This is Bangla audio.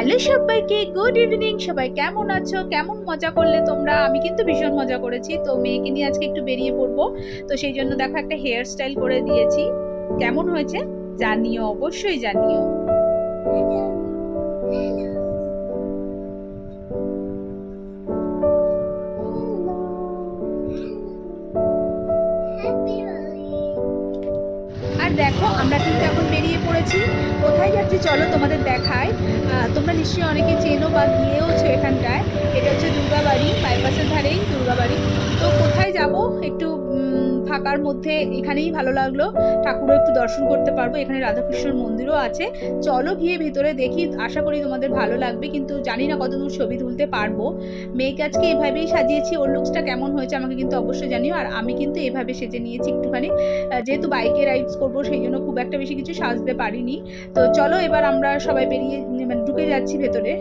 হ্যালো সবাইকে, গুড ইভিনিং। সবাই কেমন আছো, কেমন মজা করলে তোমরা? আমি কিন্তু ভীষণ মজা করেছি। তো মেয়েকে নিয়ে আজকে একটু বেরিয়ে পড়বো, তো সেই জন্য দেখো একটা হেয়ার স্টাইল করে দিয়েছি। কেমন হয়েছে জানিও, অবশ্যই জানিও। আর দেখো আমরা কিন্তু এখন বেরিয়ে পড়েছি। কোথায় যাচ্ছি চলো তোমাদের দেখায়। তোমরা নিশ্চয়ই অনেকে চেনো বা গিয়েওছো এখানটায়। এটা হচ্ছে দুর্গাবাড়ি, বাইপাসের ধারেই দুর্গাবাড়ি। তো কোথায় যাব একটু ফাঁকার মধ্যে এখানেই ভালো লাগলো, ঠাকুরও একটু দর্শন করতে পারবো, এখানে রাধাকৃষ্ণর মন্দিরও আছে। চলো গিয়ে ভেতরে দেখি, আশা করি তোমাদের ভালো লাগবে, কিন্তু জানি না কতদূর ছবি তুলতে পারবো। মেয়েকে আজকে এভাবেই সাজিয়েছি, ওর লুকসটা কেমন হয়েছে আমাকে কিন্তু অবশ্যই জানিও। আর আমি কিন্তু এভাবে সেজে নিয়েছি একটুখানি, যেহেতু বাইকে রাইডস করবো সেই জন্য খুব একটা বেশি কিছু সাজতে পারিনি। তো চলো এবার আমরা সবাই বেরিয়ে মানে ঢুকে যাচ্ছি ভেতরে।